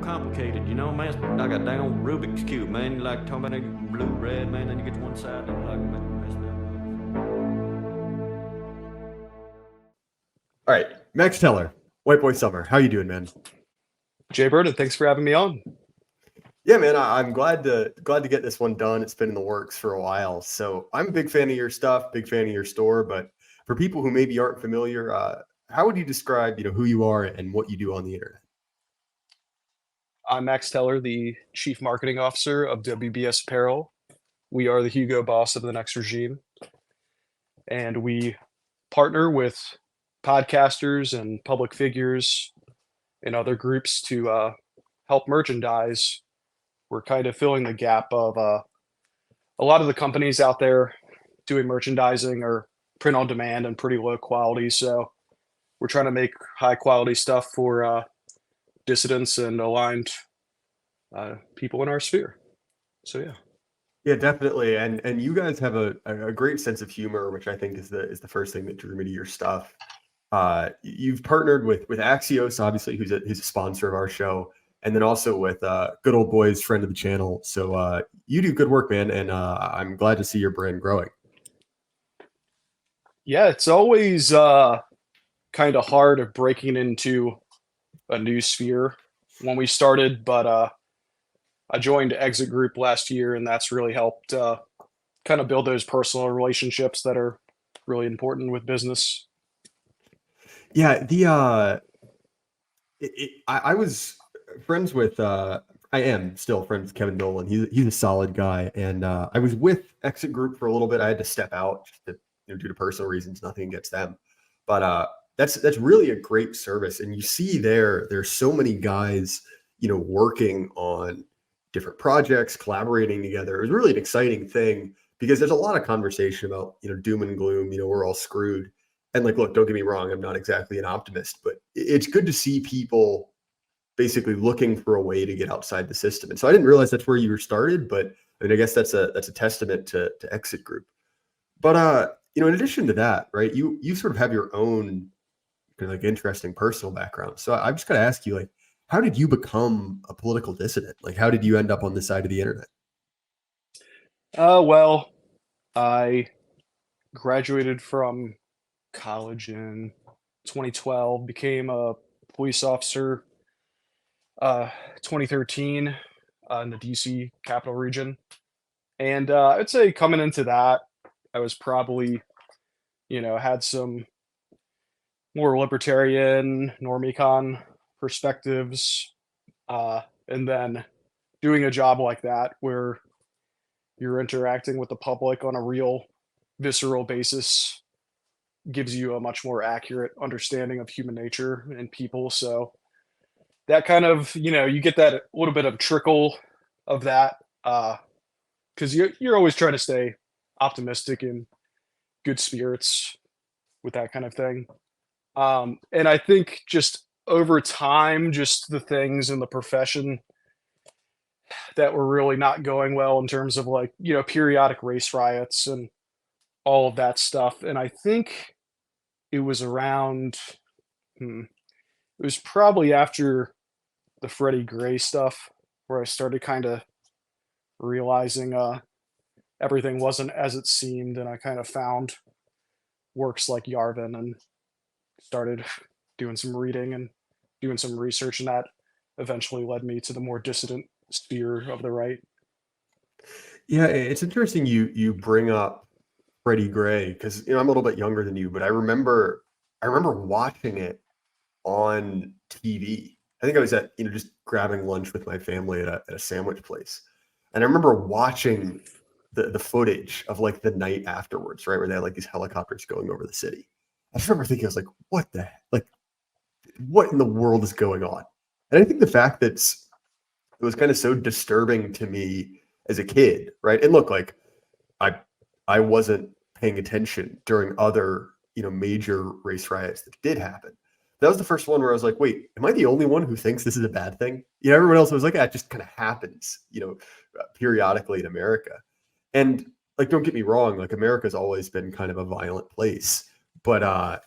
complicated, you know, man. It's like a dang old Rubik's Cube, man. You like talking about blue, red, man, then you get to one side and like messed up. All right, Max Teller, White Boy Summer. How you doing, man? Jay Burden, thanks for having me on. Yeah, man, I'm glad to get this one done. It's been in the works for a while. So I'm a big fan of your stuff, big fan of your store. But for people who maybe aren't familiar, how would you describe, who you are and what you do on the internet? I'm Max Teller, the Chief Marketing Officer of WBS Apparel. We are the Hugo Boss of the next regime. And we partner with podcasters and public figures and other groups to help merchandise. We're kind of filling the gap of a lot of the companies out there doing merchandising or print on demand and pretty low quality. So we're trying to make high quality stuff for dissidents and aligned people in our sphere. So yeah. Yeah, definitely. And you guys have a great sense of humor, which I think is the first thing that drew me to your stuff. You've partnered with Axios, obviously, who's a sponsor of our show, and then also with Good Old Boys, friend of the channel. So you do good work, man, and I'm glad to see your brand growing. Yeah, it's always kind of hard of breaking into a new sphere when we started, but I joined Exit Group last year, and that's really helped kind of build those personal relationships that are really important with business. Yeah, I was friends with I am still friends with Kevin Dolan. He's a solid guy, and I was with Exit Group for a little bit. I had to step out just to, due to personal reasons, nothing against them, but that's really a great service. And you see there's so many guys working on different projects, collaborating together. It was really an exciting thing because there's a lot of conversation about doom and gloom. We're all screwed. And like, look, don't get me wrong, I'm not exactly an optimist, but it's good to see people basically looking for a way to get outside the system. And so I didn't realize that's where you were started, but I mean, I guess that's a testament to Exit Group. But in addition to that, right, you sort of have your own kind of like interesting personal background. So I'm just gonna ask you, like, how did you become a political dissident? Like, how did you end up on this side of the internet? Well, I graduated from college in 2012, became a police officer 2013 in the DC capital region. And I'd say coming into that, I was probably, had some more libertarian, normicon perspectives. And then doing a job like that where you're interacting with the public on a real visceral basis gives you a much more accurate understanding of human nature and people. So that kind of, you get that little bit of trickle of that because you're always trying to stay optimistic and good spirits with that kind of thing. And I think just over time, just the things in the profession that were really not going well in terms of like, periodic race riots and all of that stuff. And I think it was around, it was probably after the Freddie Gray stuff where I started kind of realizing everything wasn't as it seemed. And I kind of found works like Yarvin and started doing some reading and doing some research. And that eventually led me to the more dissident sphere of the right. Yeah, it's interesting you bring up Freddie Gray because I'm a little bit younger than you, but I remember watching it on TV. I think I was at just grabbing lunch with my family at a sandwich place, and I remember watching the footage of like the night afterwards, right, where they had like these helicopters going over the city. I just remember thinking, I was like, what in the world is going on? And I think the fact that it was kind of so disturbing to me as a kid, right? And look, like I wasn't paying attention during other, major race riots that did happen. That was the first one where I was like, wait, am I the only one who thinks this is a bad thing? Everyone else was like, it just kind of happens, periodically in America. And like, don't get me wrong, like America's always been kind of a violent place, but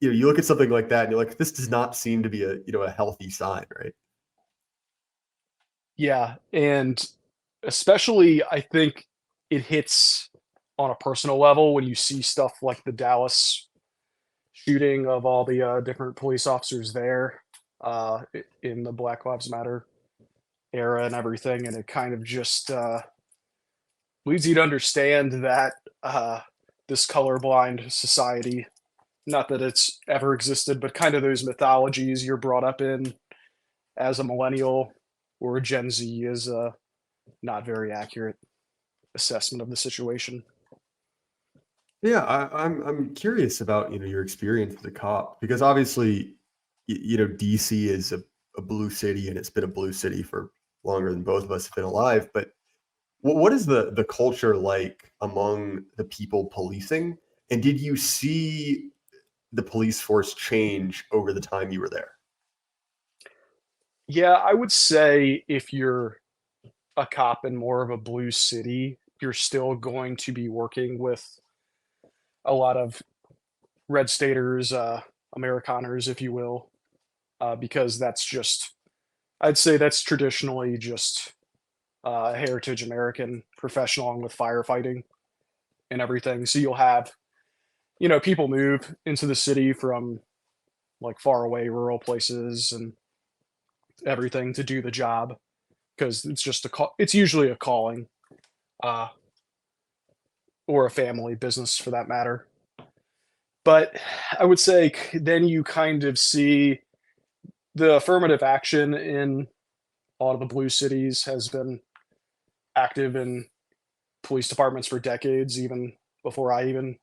you look at something like that and you're like, this does not seem to be a healthy sign, right? Yeah, and especially I think it hits on a personal level when you see stuff like the Dallas shooting of all the, different police officers there, in the Black Lives Matter era and everything, and it kind of just, leads you to understand that, this colorblind society, not that it's ever existed, but kind of those mythologies you're brought up in as a millennial or a Gen Z is a not very accurate assessment of the situation. Yeah, I'm curious about your experience as a cop because obviously DC is a blue city and it's been a blue city for longer than both of us have been alive. But what is the culture like among the people policing? And did you see the police force change over the time you were there? Yeah, I would say if you're a cop in more of a blue city, you're still going to be working with a lot of red staters, Amerikaners, if you will, because that's just, I'd say that's traditionally just heritage American profession along with firefighting and everything. So you'll have, people move into the city from like far away rural places and everything to do the job because it's just it's usually a calling, uh, or a family business for that matter. But I would say then you kind of see the affirmative action in a lot of the blue cities has been active in police departments for decades, even before I even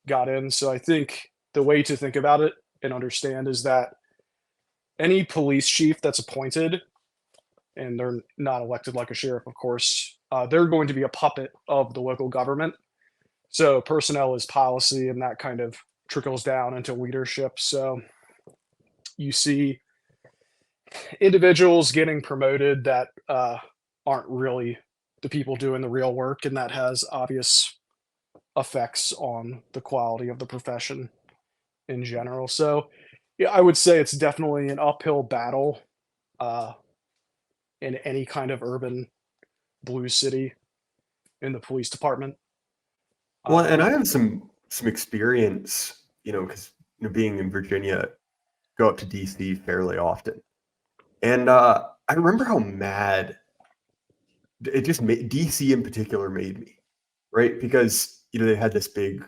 got in. So I think the way to think about it and understand is that any police chief that's appointed, and they're not elected like a sheriff, of course, they're going to be a puppet of the local government. So personnel is policy, and that kind of trickles down into leadership. So you see individuals getting promoted that aren't really the people doing the real work, and that has obvious effects on the quality of the profession in general. So, yeah, I would say it's definitely an uphill battle uh, in any kind of urban blue city in the police department. Well, Uh, and I have some experience, because being in Virginia, go up to DC fairly often. And I remember how mad it just made DC in particular made me, right? Because they had this big,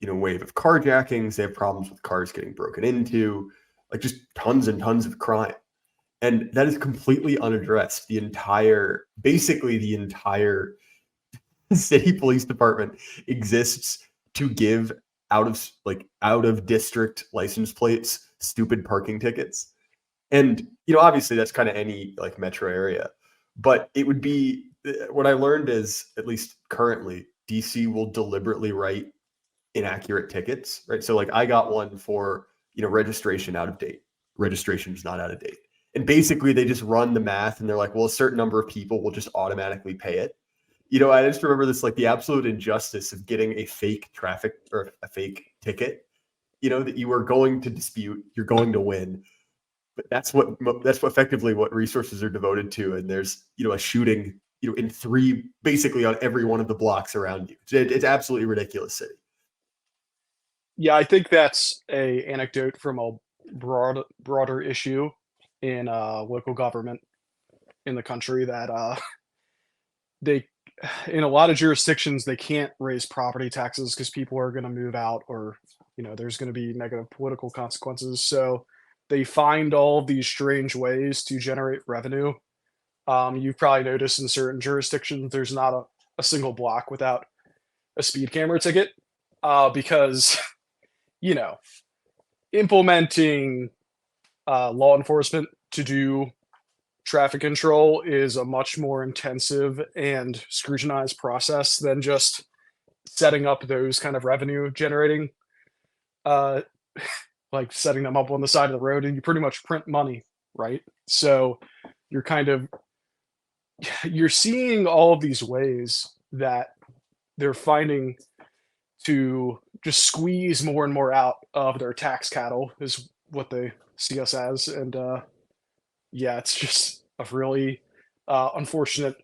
wave of carjackings. They have problems with cars getting broken into, like just tons and tons of crime. And that is completely unaddressed. Basically the entire city police department exists to give out of district license plates stupid parking tickets. And obviously that's kind of any like metro area, but it would be what I learned is at least currently DC will deliberately write inaccurate tickets, right? So like I got one for registration out of date. Registration is not out of date, and basically they just run the math and they're like, well, a certain number of people will just automatically pay it. I just remember this, like the absolute injustice of getting a fake traffic or a fake ticket. That you are going to dispute, you're going to win, but that's effectively what resources are devoted to. And there's a shooting in three basically on every one of the blocks around you. It's absolutely ridiculous city. yeah, I think that's a anecdote from a broader issue in local government in the country that they in a lot of jurisdictions they can't raise property taxes because people are going to move out or there's going to be negative political consequences, so they find all of these strange ways to generate revenue. You've probably noticed in certain jurisdictions there's not a single block without a speed camera ticket, because you know implementing law enforcement to do traffic control is a much more intensive and scrutinized process than just setting up those kind of revenue generating, uh, like setting them up on the side of the road, and you pretty much print money, right? So you're kind of you're seeing all of these ways that they're finding to just squeeze more and more out of their tax cattle is what they see us as, and yeah, it's just a really unfortunate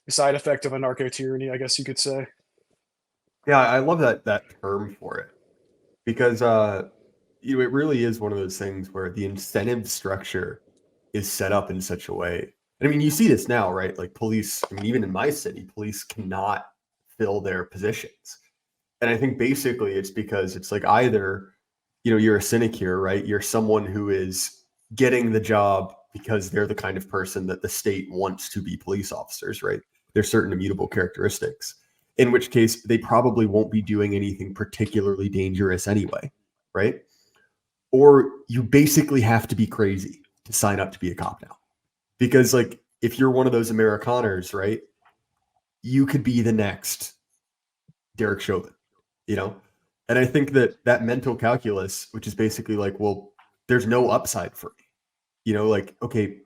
side effect of a narco tyranny, I guess you could say. Yeah, I love that term for it because it really is one of those things where the incentive structure is set up in such a way. And I mean, you see this now, right? Like police, I mean, even in my city, police cannot fill their positions. And I think basically it's because it's like either, you're a sinecure, right? You're someone who is getting the job because they're the kind of person that the state wants to be police officers, right? There's certain immutable characteristics, in which case they probably won't be doing anything particularly dangerous anyway, right? Or you basically have to be crazy to sign up to be a cop now. Because like if you're one of those Amerikaners, right, you could be the next Derek Chauvin, you know? And I think that mental calculus, which is basically like, well, there's no upside for me, like, okay,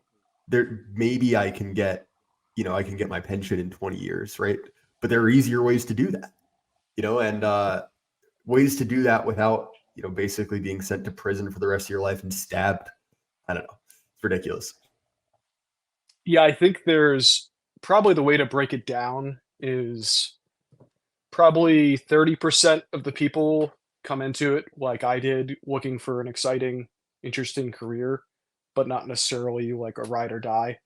there, maybe I can get my pension in 20 years, right? But there are easier ways to do that, and ways to do that without, basically being sent to prison for the rest of your life and stabbed. I don't know. It's ridiculous. Yeah, I think there's probably the way to break it down is probably 30% of the people come into it like I did, looking for an exciting, interesting career, but not necessarily like a ride or die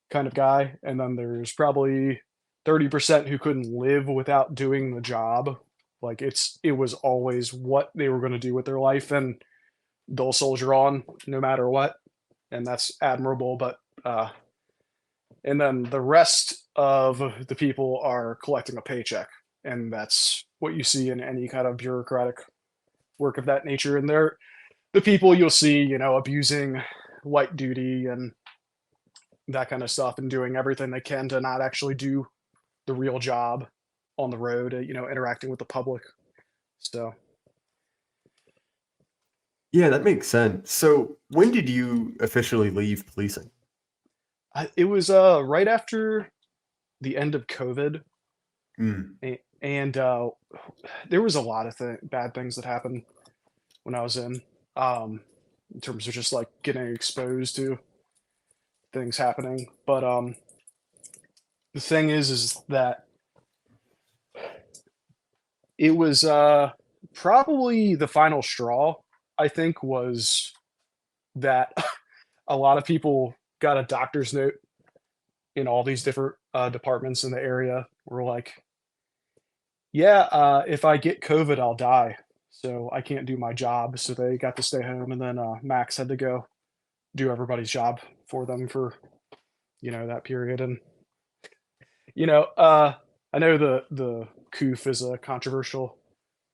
kind of guy. And then there's probably 30% who couldn't live without doing the job. Like it was always what they were going to do with their life, and they'll soldier on no matter what. And that's admirable. But and then the rest of the people are collecting a paycheck, and that's what you see in any kind of bureaucratic work of that nature. And they're the people you'll see, abusing light duty and that kind of stuff, and doing everything they can to not actually do the real job on the road, interacting with the public. So Yeah, that makes sense. So when did you officially leave policing? it was right after the end of COVID, Mm. and there was a lot of bad things that happened when I was in terms of just like getting exposed to things happening. But the thing is that it was probably the final straw, I think, was that a lot of people got a doctor's note in all these different departments in the area. Were like, yeah, if I get COVID, I'll die. So I can't do my job. So they got to stay home. And then Max had to go do everybody's job for them for, that period. And, I know the COOF is a controversial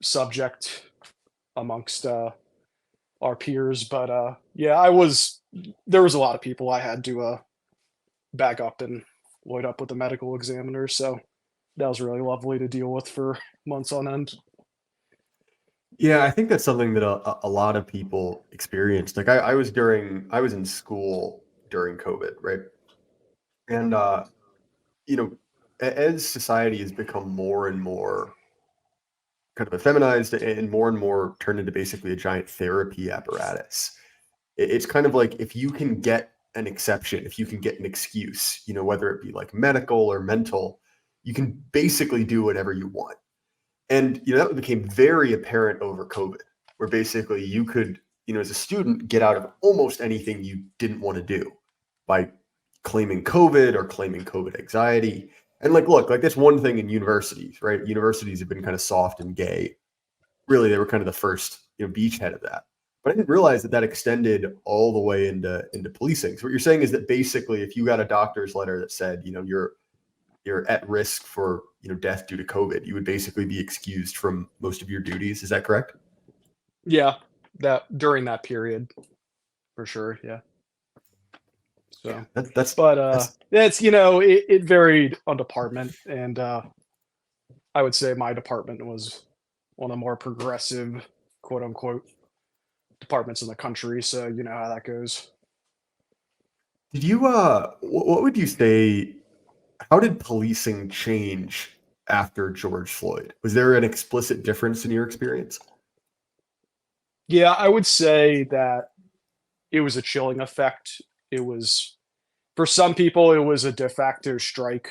subject amongst our peers, but yeah, there was a lot of people I had to back up and load up with the medical examiner. So that was really lovely to deal with for months on end. Yeah, I think that's something that a lot of people experienced. Like I was in school during COVID, right? And you know, as society has become more and more kind of effeminized and more turned into basically a giant therapy apparatus, it's kind of like if you can get an exception, if you can get an excuse, whether it be like medical or mental, you can basically do whatever you want. And that became very apparent over COVID, where basically you could, as a student, get out of almost anything you didn't want to do by claiming COVID or claiming COVID anxiety. And like, look, like that's one thing in universities, right? Universities have been kind of soft and gay. Really, they were kind of the first, beachhead of that. But I didn't realize that extended all the way into policing. So what you're saying is that basically, if you got a doctor's letter that said, you're at risk for death due to COVID, you would basically be excused from most of your duties. Is that correct? Yeah, that during that period for sure. Yeah. Yeah, So, but that's it's it varied on department, and I would say my department was one of the more progressive, quote unquote, departments in the country. So you know how that goes. Did you what would you say, how did policing change after George Floyd? Was there an explicit difference in your experience? Yeah, I would say that it was a chilling effect. It was for some people, it was a de facto strike,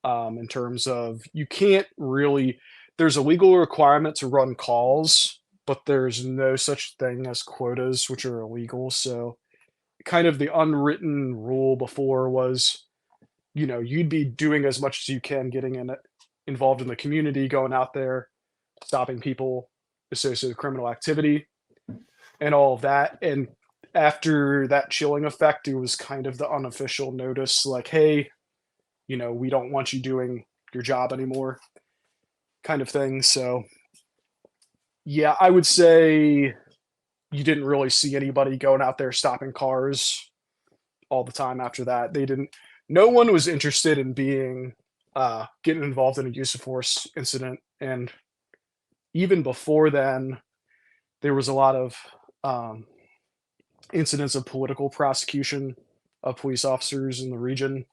in terms of you can't really there's a legal requirement to run calls, but there's no such thing as quotas, which are illegal. So kind of the unwritten rule before was, you'd be doing as much as you can, getting involved in the community, going out there, stopping people associated with criminal activity and all of that. And after that chilling effect, it was kind of the unofficial notice like, hey, we don't want you doing your job anymore, kind of thing. So, yeah, I would say you didn't really see anybody going out there stopping cars all the time after that. No one was interested in getting involved in a use of force incident. And even before then, there was a lot of incidents of political prosecution of police officers in the region.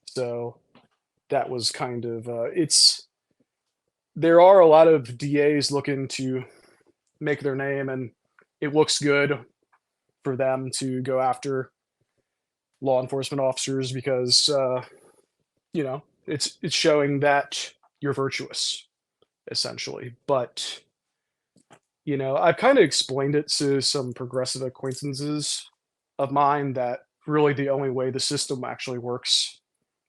So that was kind of there are a lot of DAs looking to make their name, and it looks good for them to go after law enforcement officers because it's showing that you're virtuous, essentially. But I've kind of explained it to some progressive acquaintances of mine that really the only way the system actually works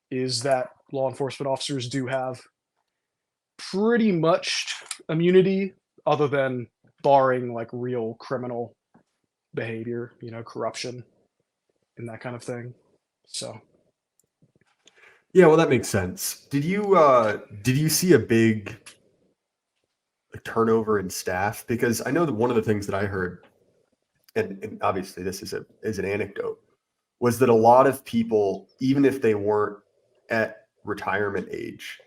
is that law enforcement officers do have pretty much immunity, other than barring like real criminal behavior, corruption and that kind of thing. So Yeah, well, that makes sense. Did you see a big turnover in staff? Because I know that one of the things that I heard, and obviously this is an anecdote, was that a lot of people, even if they weren't at retirement age,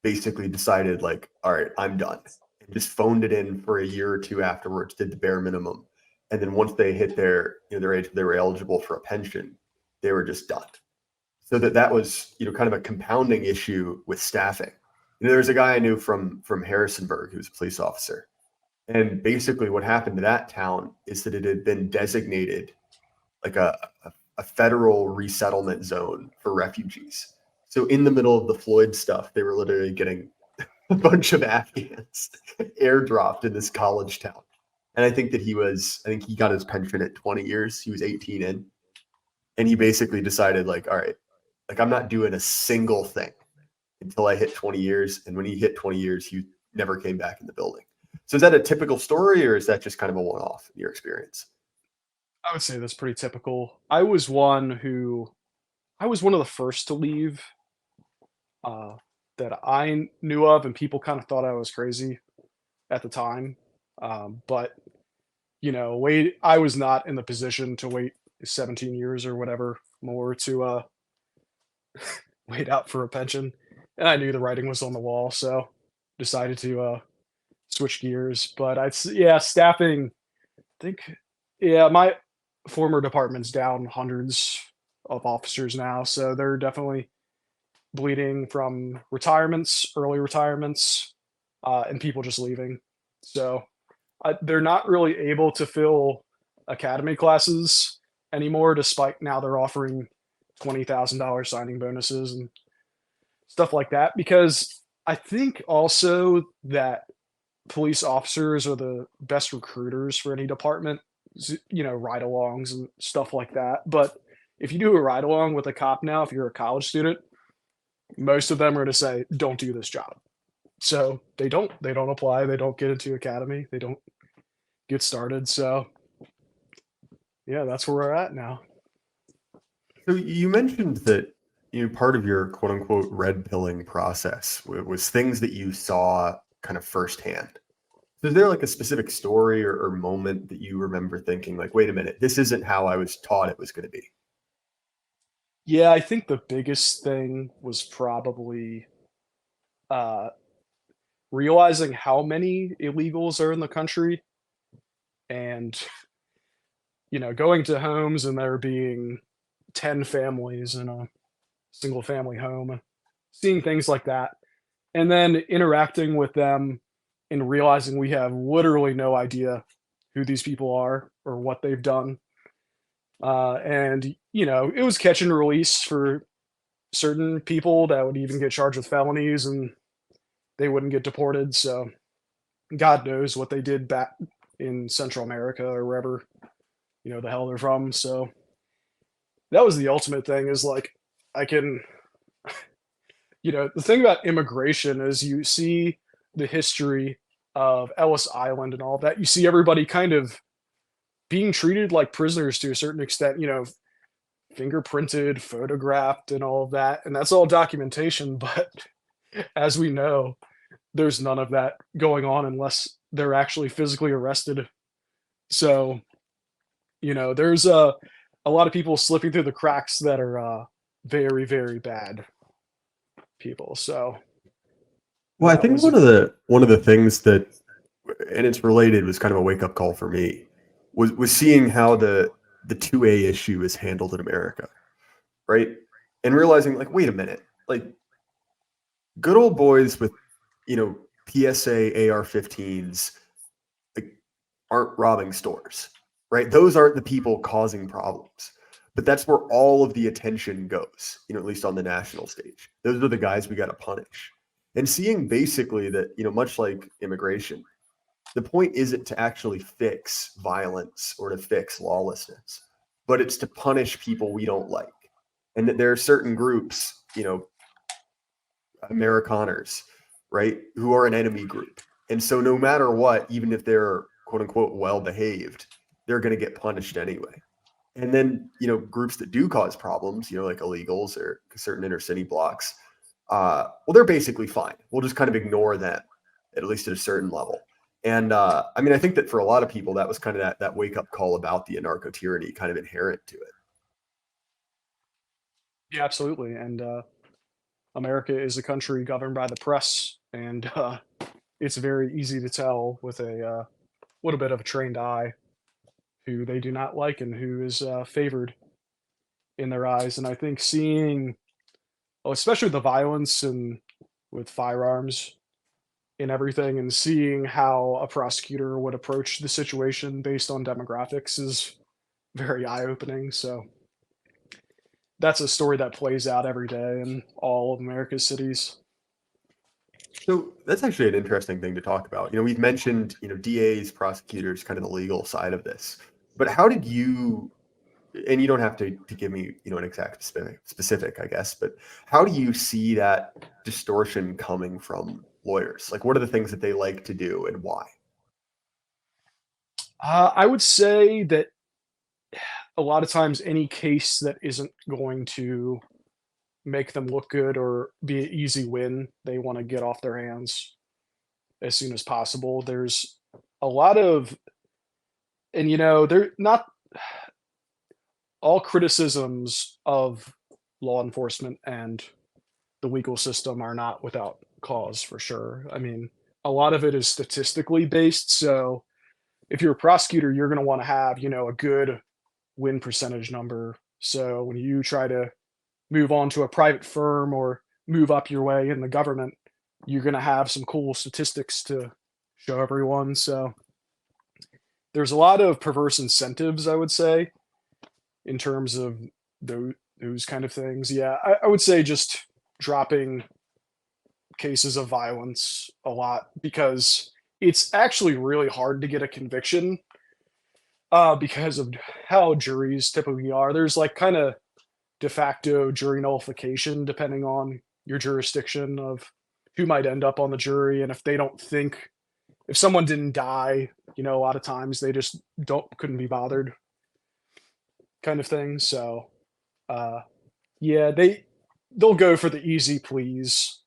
basically decided like, all right, I'm done. And just phoned it in for a year or two afterwards, did the bare minimum. And then once they hit their age, they were eligible for a pension, they were just done. So that was, kind of a compounding issue with staffing. There's a guy I knew from Harrisonburg who was a police officer. And basically what happened to that town is that it had been designated like a federal resettlement zone for refugees. So in the middle of the Floyd stuff, they were literally getting a bunch of Afghans airdropped in this college town. And I think he got his pension at 20 years. He was 18 in. And he basically decided like, all right, like I'm not doing a single thing until I hit 20 years. And when he hit 20 years, he never came back in the building. So is that a typical story, or is that just kind of a one-off in your experience? I would say that's pretty typical. I was one of the first to leave that I knew of, and people kind of thought I was crazy at the time. But I was not in the position to wait 17 years or whatever more to wait out for a pension, and I knew the writing was on the wall, so decided to switch gears. But staffing. I think my former department's down hundreds of officers now, so they're definitely bleeding from early retirements, and people just leaving. So they're not really able to fill academy classes anymore, despite now they're offering $20,000 signing bonuses and stuff like that. Because I think also that police officers are the best recruiters for any department, ride-alongs and stuff like that. But if you do a ride-along with a cop now, if you're a college student, most of them are going to say, don't do this job. So they don't apply. They don't get into academy. They don't get started. So yeah, that's where we're at now. So you mentioned that part of your quote unquote red pilling process was things that you saw kind of firsthand. So is there like a specific story or moment that you remember thinking like, wait a minute, this isn't how I was taught it was going to be? Yeah, I think the biggest thing was probably realizing how many illegals are in the country, and going to homes and there being 10 families in a single family home, seeing things like that, and then interacting with them and realizing we have literally no idea who these people are or what they've done. And it was catch and release for certain people that would even get charged with felonies, and they wouldn't get deported. So God knows what they did back in Central America or wherever the hell they're from. So that was the ultimate thing. Is like I can, the thing about immigration is you see the history of Ellis Island and all that. You see everybody kind of being treated like prisoners to a certain extent. Fingerprinted, photographed, and all of that, and that's all documentation. But as we know, there's none of that going on unless they're actually physically arrested. So, there's a lot of people slipping through the cracks that are very, very bad people. So Well, I that think was a one of the things that, and it's related, was kind of a wake up call for me, was seeing how the 2A issue is handled in America, right? And realizing, like, wait a minute, like, good old boys with, PSA AR-15s, like, aren't robbing stores, right? Those aren't the people causing problems. But that's where all of the attention goes, at least on the national stage. Those are the guys we got to punish. And seeing basically that, much like immigration, the point isn't to actually fix violence or to fix lawlessness, but it's to punish people we don't like. And that there are certain groups, Amerikaners, right, who are an enemy group. And so no matter what, even if they're quote unquote well behaved, they're going to get punished anyway. And then, groups that do cause problems, like illegals or certain inner city blocks, well, they're basically fine. We'll just kind of ignore them, at least at a certain level. And I mean, I think that for a lot of people, that was kind of that wake up call about the anarcho tyranny kind of inherent to it. Yeah, absolutely. And America is a country governed by the press, and it's very easy to tell with a little bit of a trained eye who they do not like and who is favored in their eyes. And I think seeing, especially with the violence and with firearms and everything, and seeing how a prosecutor would approach the situation based on demographics is very eye opening. So that's a story that plays out every day in all of America's cities. So that's actually an interesting thing to talk about. We've mentioned, DAs, prosecutors, kind of the legal side of this. But how did you, and you don't have to give me, an exact specific, I guess, but how do you see that distortion coming from lawyers? Like, what are the things that they like to do and why? I would say that a lot of times any case that isn't going to make them look good or be an easy win, they want to get off their hands as soon as possible. There's a lot of, and they're not all criticisms of law enforcement and the legal system are not without cause for sure. I mean, a lot of it is statistically based. So if you're a prosecutor, you're going to want to have, a good win percentage number. So when you try to move on to a private firm or move up your way in the government, you're going to have some cool statistics to show everyone. So there's a lot of perverse incentives, I would say, in terms of those kind of things. Yeah, I would say just dropping cases of violence a lot because it's actually really hard to get a conviction because of how juries typically are. There's like kind of de facto jury nullification depending on your jurisdiction of who might end up on the jury. And if they don't think, if someone didn't die, a lot of times they just couldn't be bothered kind of thing. So yeah, they'll go for the easy pleas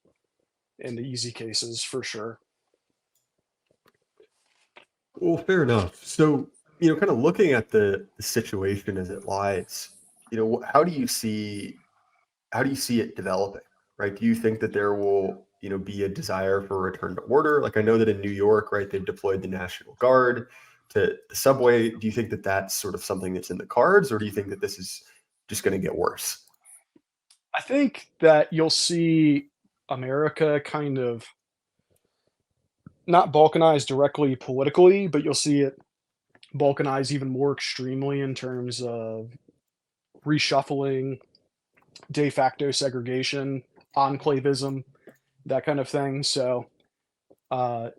in the easy cases for sure. Well, fair enough. So, kind of looking at the situation as it lies, how do you see it developing, right? Do you think that there will, be a desire for a return to order? Like I know that in New York, right, they've deployed the National Guard to the subway. Do you think that that's sort of something that's in the cards, or do you think that this is just going to get worse? I think that you'll see America kind of not balkanize directly politically, but you'll see it balkanize even more extremely in terms of reshuffling, de facto segregation, enclavism, that kind of thing. So, uh,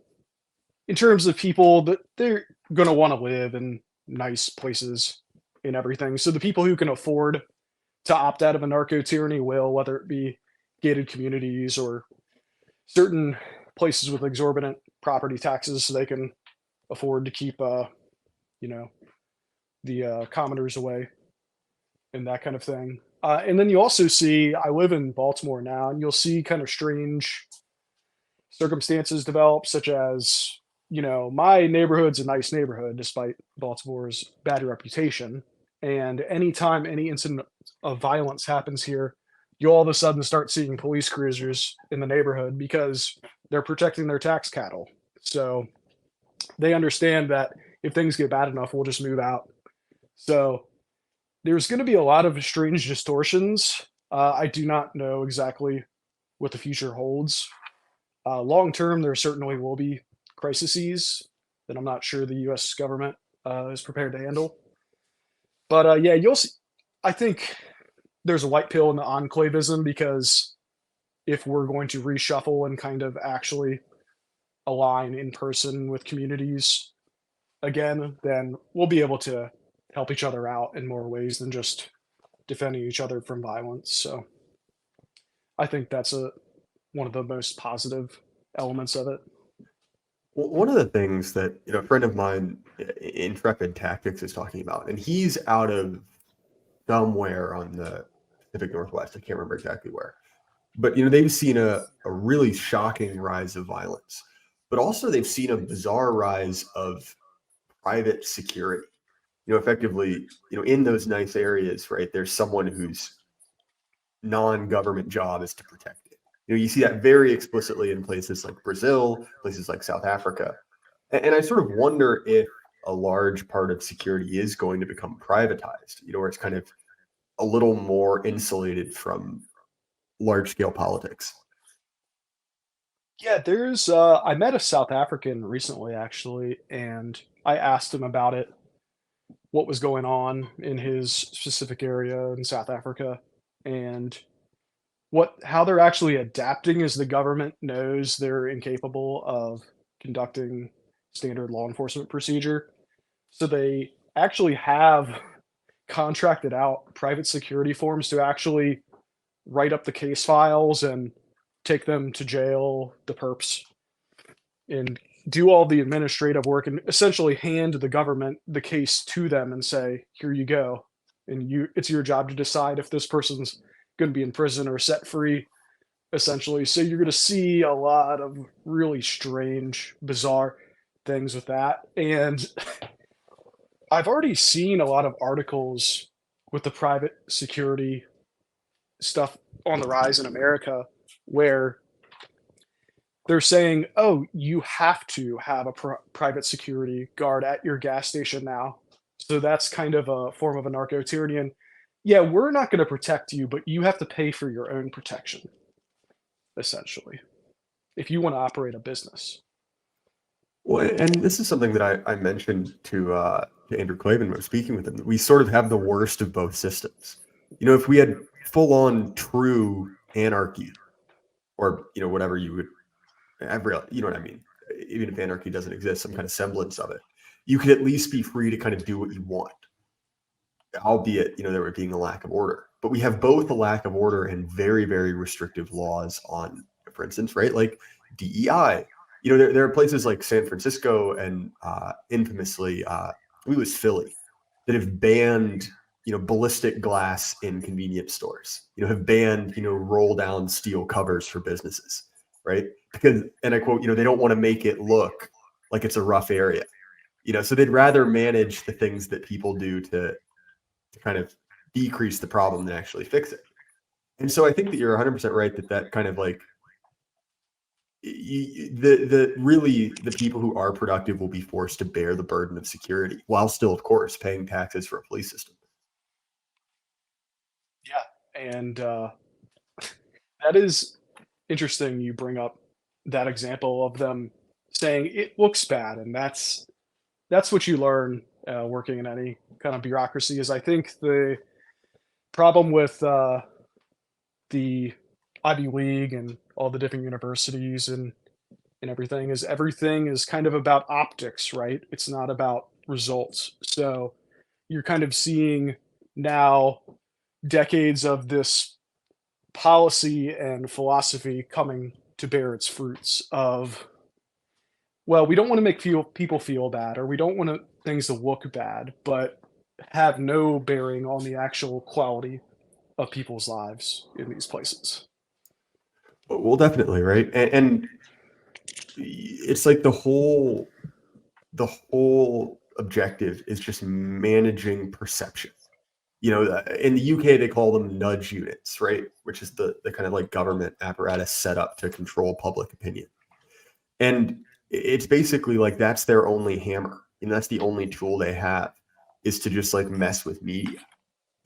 in terms of people that they're going to want to live in nice places and everything. So the people who can afford to opt out of a narco tyranny will, whether it be gated communities or certain places with exorbitant property taxes, so they can afford to keep, you know, the commoners away and that kind of thing. And then you also see, I live in Baltimore now, and you'll see kind of strange circumstances develop, such as, my neighborhood's a nice neighborhood despite Baltimore's bad reputation. And anytime any incident of violence happens here, you all of a sudden start seeing police cruisers in the neighborhood because they're protecting their tax cattle. So they understand that if things get bad enough, we'll just move out. So there's going to be a lot of strange distortions. I do not know exactly what the future holds. Long term, there certainly will be crises that I'm not sure the U.S. government is prepared to handle. But yeah, you'll see. I think there's a white pill in the enclavism, because if we're going to reshuffle and kind of actually align in person with communities again, then we'll be able to help each other out in more ways than just defending each other from violence. So I think that's one of the most positive elements of it. Well, one of the things that a friend of mine, Intrepid Tactics, is talking about, and he's out of somewhere on the Pacific Northwest. I can't remember exactly where, but they've seen a really shocking rise of violence, but also they've seen a bizarre rise of private security. Effectively, in those nice areas, right? There's someone whose non-government job is to protect it. You see that very explicitly in places like Brazil, places like South Africa. And I sort of wonder if a large part of security is going to become privatized, where it's kind of a little more insulated from large scale politics. Yeah, there's I met a South African recently actually, and I asked him about it, what was going on in his specific area in South Africa, and how they're actually adapting is the government knows they're incapable of conducting standard law enforcement procedure. So they actually have contracted out private security firms to actually write up the case files and take them to jail, the perps, and do all the administrative work, and essentially hand the government the case to them and say, here you go. And it's your job to decide if this person's going to be in prison or set free, essentially. So you're going to see a lot of really strange, bizarre things with that. And I've already seen a lot of articles with the private security stuff on the rise in America, where they're saying, oh, you have to have a private security guard at your gas station now. So that's kind of a form of a narco tyranny. And yeah, we're not going to protect you, but you have to pay for your own protection, essentially, if you want to operate a business. Well, and this is something that I mentioned to Andrew Clavin when I was speaking with him. We sort of have the worst of both systems. If we had full on true anarchy, or whatever you would, you know what I mean, even if anarchy doesn't exist, some kind of semblance of it, you could at least be free to kind of do what you want, albeit there would being a lack of order. But we have both a lack of order and very, very restrictive laws on, for instance, right, like DEI. There are places like San Francisco and infamously, I believe it was Philly, that have banned ballistic glass in convenience stores. Have banned roll down steel covers for businesses, right? Because, and I quote, they don't want to make it look like it's a rough area. So they'd rather manage the things that people do to kind of decrease the problem than actually fix it. And so I think that you're 100% right that kind of like the people who are productive will be forced to bear the burden of security, while still, of course, paying taxes for a police system. Yeah, and that is interesting. You bring up that example of them saying it looks bad, and that's what you learn working in any kind of bureaucracy. Is I think problem with the Ivy League and all the different universities and everything is kind of about optics, right? It's not about results. So you're kind of seeing now decades of this policy and philosophy coming to bear its fruits of, well, we don't want to make people feel bad, or we don't want things to look bad, but have no bearing on the actual quality of people's lives in these places. Well, definitely, right? And it's like the whole objective is just managing perception. In the UK they call them nudge units, right? Which is the kind of like government apparatus set up to control public opinion. And it's basically like that's their only hammer. That's the only tool they have, is to just like mess with media.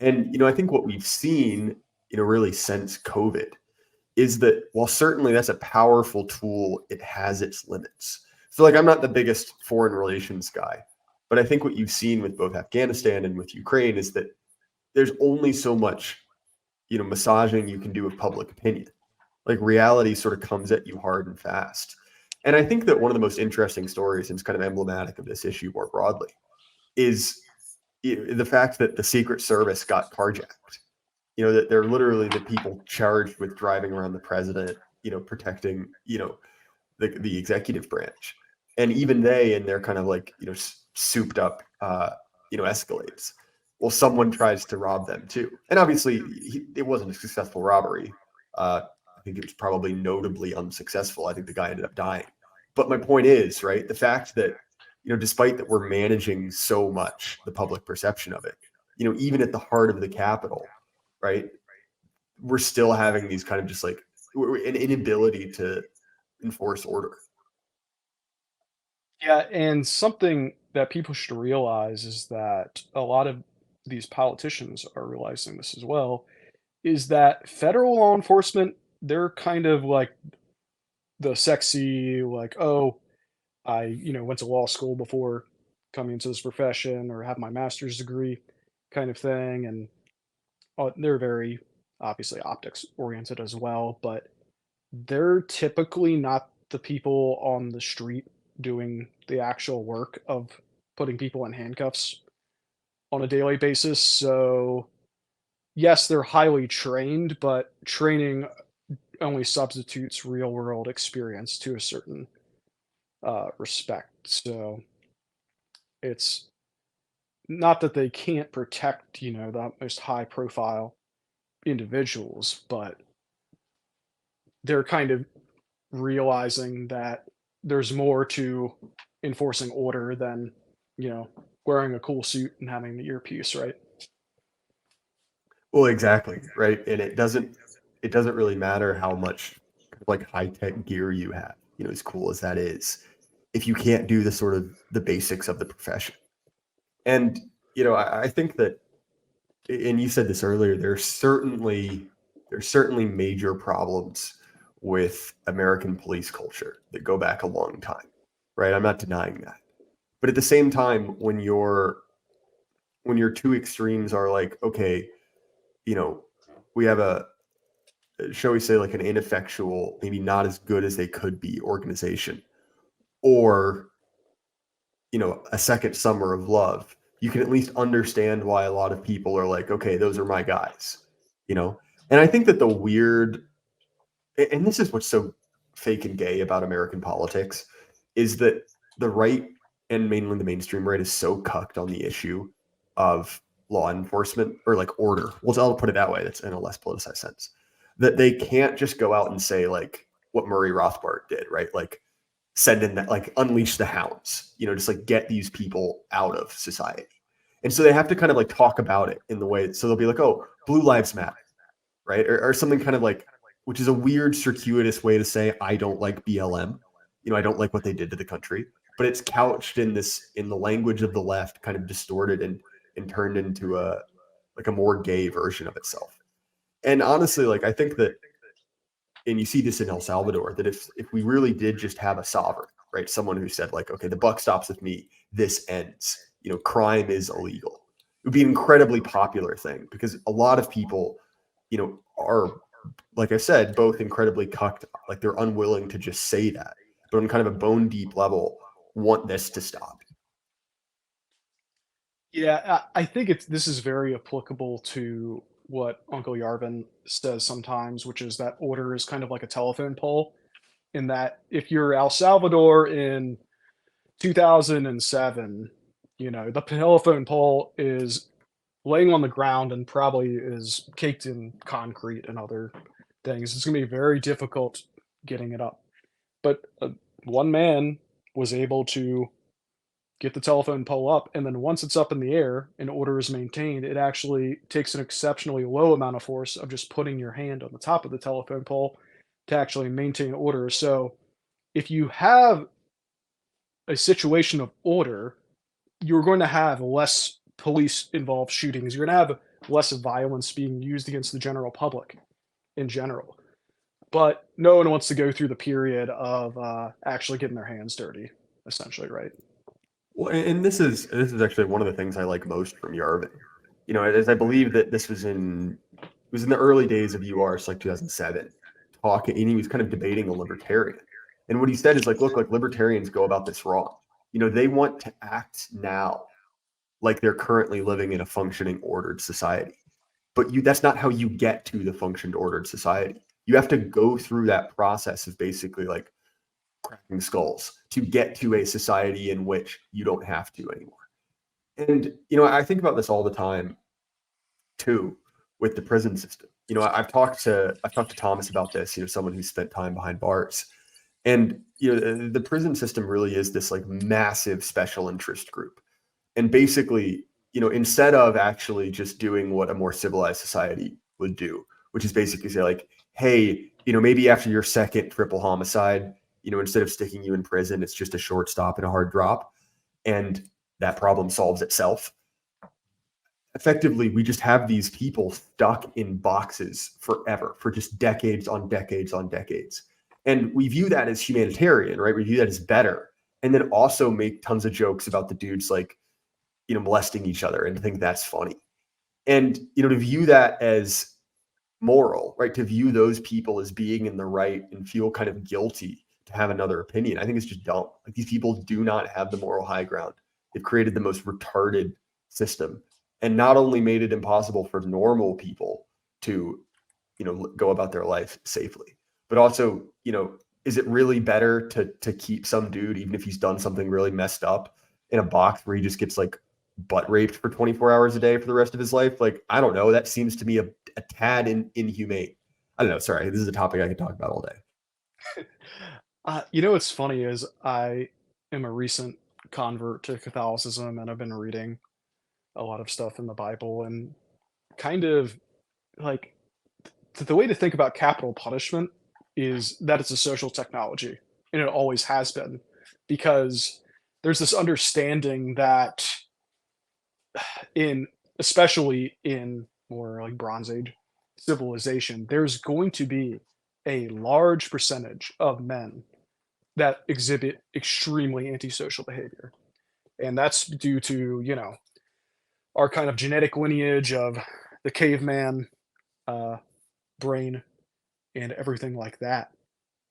And I think what we've seen, really since COVID, is that while certainly that's a powerful tool, it has its limits. So like I'm not the biggest foreign relations guy, but I think what you've seen with both Afghanistan and with Ukraine is that there's only so much, massaging you can do with public opinion. Like reality sort of comes at you hard and fast. And I think that one of the most interesting stories, and it's kind of emblematic of this issue more broadly, is the fact that the Secret Service got carjacked. That they're literally the people charged with driving around the president, protecting, the executive branch. And even they, in their kind of like, souped up, Escalades. Well, someone tries to rob them too. And obviously it wasn't a successful robbery. I think it was probably notably unsuccessful. I think the guy ended up dying. But my point is, right, the fact that, despite that we're managing so much the public perception of it, even at the heart of the Capitol, right, we're still having these kind of just like an inability to enforce order. Yeah, and something that people should realize is that a lot of these politicians are realizing this as well, is that federal law enforcement, they're kind of like the sexy, like, oh, I, went to law school before coming into this profession or have my master's degree kind of thing. And they're very obviously optics oriented as well, but they're typically not the people on the street doing the actual work of putting people in handcuffs on a daily basis. So, yes, they're highly trained, but training only substitutes real world experience to a certain respect. So, it's not that they can't protect, the most high profile individuals, but they're kind of realizing that there's more to enforcing order than, wearing a cool suit and having the earpiece, right? Well, exactly, right. And it doesn't really matter how much like high-tech gear you have, as cool as that is, if you can't do the sort of the basics of the profession. And I think that, and you said this earlier, there's certainly major problems with American police culture that go back a long time, right? I'm not denying that. But at the same time, when your two extremes are like, okay, we have shall we say, like an ineffectual, maybe not as good as they could be organization, or a second summer of love, you can at least understand why a lot of people are like, okay, those are my guys, you know? And I think that and this is what's so fake and gay about American politics, is that the right, and mainly the mainstream right, is so cucked on the issue of law enforcement, or like order. Well, I'll put it that way. That's in a less politicized sense, that they can't just go out and say like what Murray Rothbard did, right? Like send in that, like unleash the hounds, just like get these people out of society. And so they have to kind of like talk about it in the way. So they'll be like, oh, blue lives matter, right? Or something kind of like, which is a weird circuitous way to say, I don't like BLM. I don't like what they did to the country, but it's couched in the language of the left, kind of distorted and turned into a more gay version of itself. And honestly, like, I think that, and you see this in El Salvador, that if we really did just have a sovereign, right, someone who said like, okay, the buck stops with me, this ends, crime is illegal, would be an incredibly popular thing because a lot of people, are, like I said, both incredibly cucked, like they're unwilling to just say that, but on kind of a bone deep level, want this to stop. Yeah, I think this is very applicable to what Uncle Yarvin says sometimes, which is that order is kind of like a telephone pole. In that, if you're El Salvador in 2007, the telephone pole is laying on the ground and probably is caked in concrete and other things. It's going to be very difficult getting it up. But one man was able to get the telephone pole up, and then once it's up in the air and order is maintained, it actually takes an exceptionally low amount of force of just putting your hand on the top of the telephone pole to actually maintain order. So if you have a situation of order, you're going to have less police involved shootings. You're going to have less violence being used against the general public in general. But no one wants to go through the period of actually getting their hands dirty, essentially, right? Well, and this is actually one of the things I like most from Yarvin. As I believe that it was in the early days of UR, like 2007, talking, and he was kind of debating a libertarian. And what he said is like, look, like libertarians go about this wrong. They want to act now like they're currently living in a functioning, ordered society. But that's not how you get to the functioned, ordered society. You have to go through that process of basically like cracking skulls to get to a society in which you don't have to anymore. And I think about this all the time too with the prison system. I've talked to Thomas about this, someone who spent time behind bars. And the prison system really is this like massive special interest group. And basically, instead of actually just doing what a more civilized society would do, which is basically say like, hey, maybe after your second triple homicide, instead of sticking you in prison, it's just a short stop and a hard drop, and that problem solves itself. Effectively, we just have these people stuck in boxes forever, for just decades on decades on decades. And we view that as humanitarian, right? We view that as better. And then also make tons of jokes about the dudes like, molesting each other and think that's funny. And, to view that as moral, right? To view those people as being in the right and feel kind of guilty to have another opinion, I think it's just dumb. Like these people do not have the moral high ground. They've created the most retarded system and not only made it impossible for normal people to, go about their life safely, but also, is it really better to keep some dude, even if he's done something really messed up, in a box where he just gets like butt raped for 24 hours a day for the rest of his life? Like, I don't know. That seems to me a tad inhumane. I don't know. Sorry. This is a topic I could talk about all day. What's funny is I am a recent convert to Catholicism, and I've been reading a lot of stuff in the Bible, and kind of like the way to think about capital punishment is that it's a social technology, and it always has been, because there's this understanding that especially in more like Bronze Age civilization, there's going to be a large percentage of men that exhibit extremely antisocial behavior. And that's due to, our kind of genetic lineage of the caveman brain and everything like that.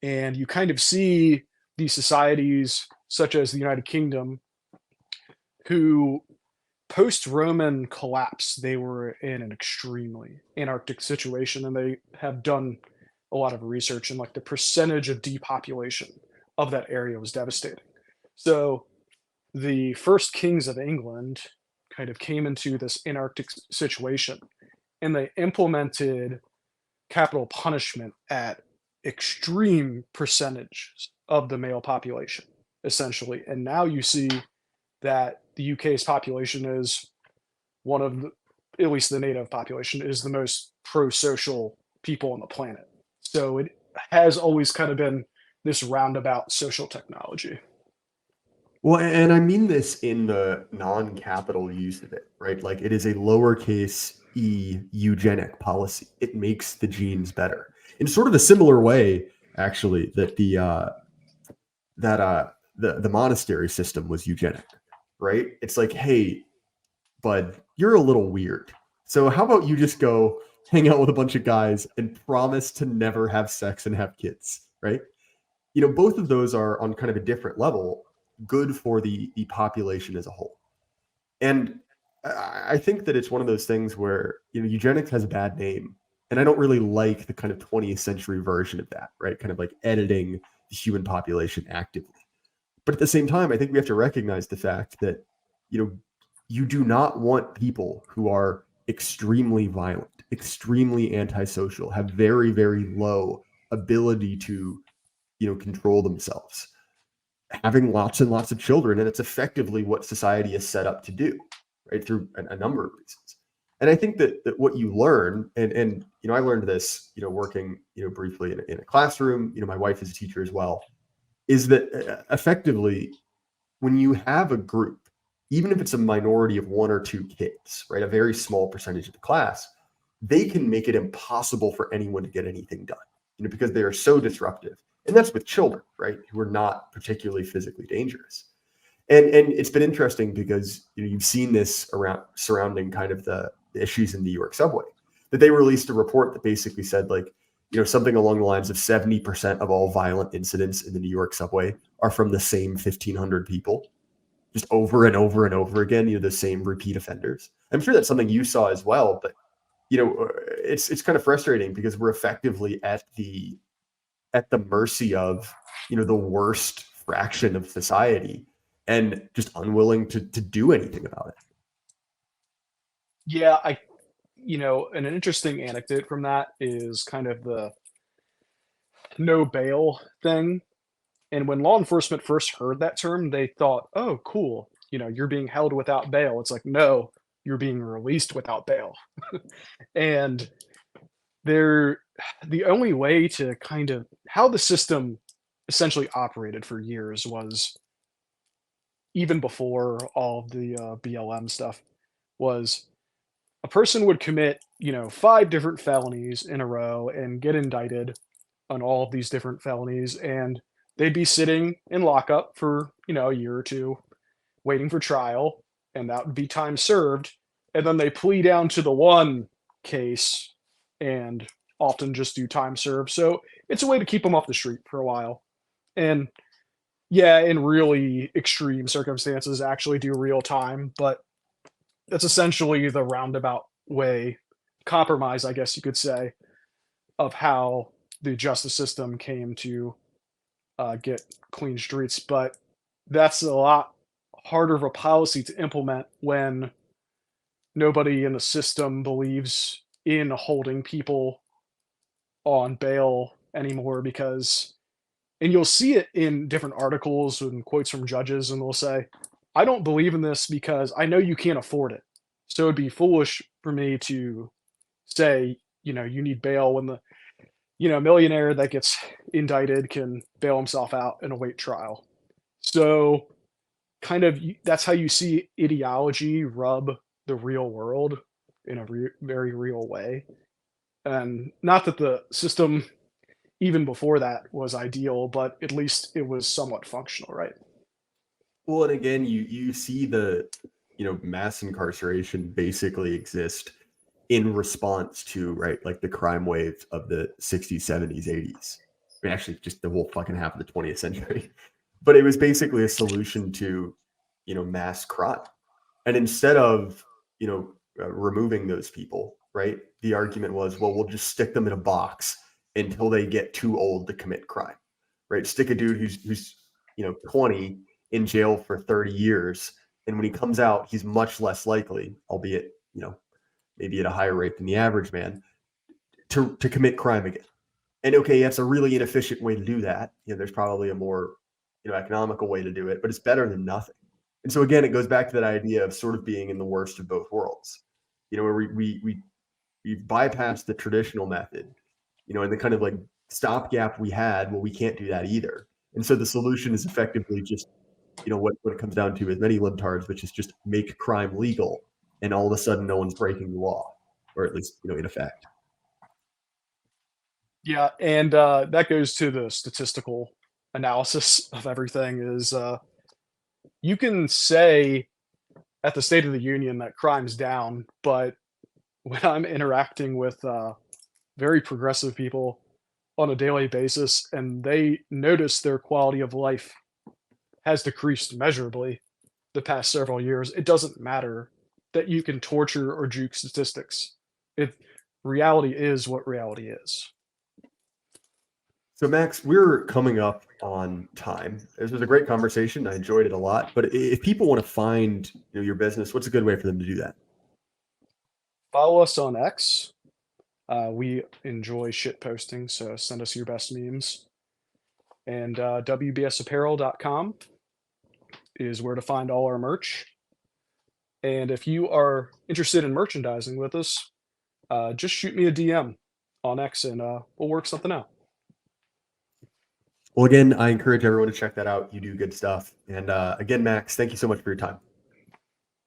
And you kind of see these societies, such as the United Kingdom, who post-Roman collapse, they were in an extremely anarchic situation, and they have done a lot of research, and like the percentage of depopulation of that area was devastating. So the first kings of England kind of came into this anarchic situation, and they implemented capital punishment at extreme percentage of the male population, essentially. And now you see that the UK's population is one of the, at least the native population, is the most pro-social people on the planet. So it has always kind of been this roundabout social technology. Well, and I mean this in the non-capital use of it, right? Like it is a lowercase e eugenic policy. It makes the genes better in sort of a similar way, actually, that the monastery system was eugenic, right? It's like, hey, bud, you're a little weird. So how about you just go hang out with a bunch of guys and promise to never have sex and have kids, right? Both of those are on kind of a different level, good for the population as a whole. And I think that it's one of those things where, eugenics has a bad name. And I don't really like the kind of 20th century version of that, right? Kind of like editing the human population actively. But at the same time, I think we have to recognize the fact that, you do not want people who are extremely violent, extremely antisocial, have very, very low ability to, control themselves, having lots and lots of children. And it's effectively what society is set up to do, right? Through a number of reasons. And I think that what you learn, and I learned this, working, briefly in a classroom, my wife is a teacher as well, is that effectively when you have a group, even if it's a minority of 1 or 2 kids, right, a very small percentage of the class, they can make it impossible for anyone to get anything done, because they are so disruptive. And that's with children, right, who are not particularly physically dangerous. And it's been interesting because you've seen this around surrounding kind of the issues in the New York subway, that they released a report that basically said, like, something along the lines of 70% of all violent incidents in the New York subway are from the same 1,500 people, just over and over and over again, the same repeat offenders. I'm sure that's something you saw as well, but it's kind of frustrating because we're effectively at the mercy of, the worst fraction of society and just unwilling to do anything about it. Yeah, an interesting anecdote from that is kind of the no bail thing. And when law enforcement first heard that term, they thought, oh, cool, you're being held without bail. It's like, no, you're being released without bail. And the only way to kind of how the system essentially operated for years was, even before all of the BLM stuff, was a person would commit, 5 different felonies in a row and get indicted on all of these different felonies, and they'd be sitting in lockup for, a year or 2 waiting for trial, and that would be time served, and then they plea down to the one case and often just do time served. So it's a way to keep them off the street for a while. And yeah, in really extreme circumstances, actually do real time, but that's essentially the roundabout way, compromise, I guess you could say, of how the justice system came to get clean streets. But that's a lot harder of a policy to implement when nobody in the system believes in holding people on bail anymore. Because, and you'll see it in different articles and quotes from judges, and they'll say, I don't believe in this because I know you can't afford it. So it'd be foolish for me to say, you need bail when the, millionaire that gets indicted can bail himself out and await trial. So kind of that's how you see ideology rub the real world in a very real way. And not that the system even before that was ideal, but at least it was somewhat functional, right? Well, and again, you see the, mass incarceration basically exist in response to, right, like the crime waves of the 60s, 70s, 80s. I mean, actually, just the whole fucking half of the 20th century. But it was basically a solution to, mass crime. And instead of, removing those people, right, the argument was, well, we'll just stick them in a box until they get too old to commit crime, right? Stick a dude who's 20 in jail for 30 years. And when he comes out, he's much less likely, albeit, maybe at a higher rate than the average man, to commit crime again. And okay, that's a really inefficient way to do that. There's probably a more, economical way to do it, but it's better than nothing. And so again, it goes back to that idea of sort of being in the worst of both worlds, where we bypassed the traditional method, and the kind of like stopgap we had. Well, we can't do that either. And so the solution is effectively just, what it comes down to is many libtards, which is just make crime legal, and all of a sudden no one's breaking the law, or at least, in effect. Yeah, and that goes to the statistical analysis of everything is you can say at the State of the Union that crime's down, but when I'm interacting with very progressive people on a daily basis and they notice their quality of life has decreased measurably the past several years, it doesn't matter that you can torture or juke statistics. Reality is what reality is. So Max, we're coming up on time. This was a great conversation. I enjoyed it a lot. But if people want to find your business, what's a good way for them to do that? Follow us on X. We enjoy shit posting, so send us your best memes. And WBSapparel.com is where to find all our merch. And if you are interested in merchandising with us, just shoot me a DM on X and we'll work something out. Well, again, I encourage everyone to check that out. You do good stuff. And again, Max, thank you so much for your time.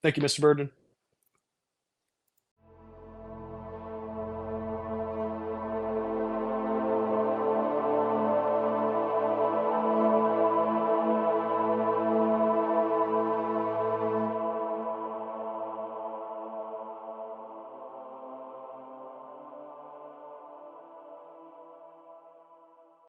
Thank you, Mr. Burden.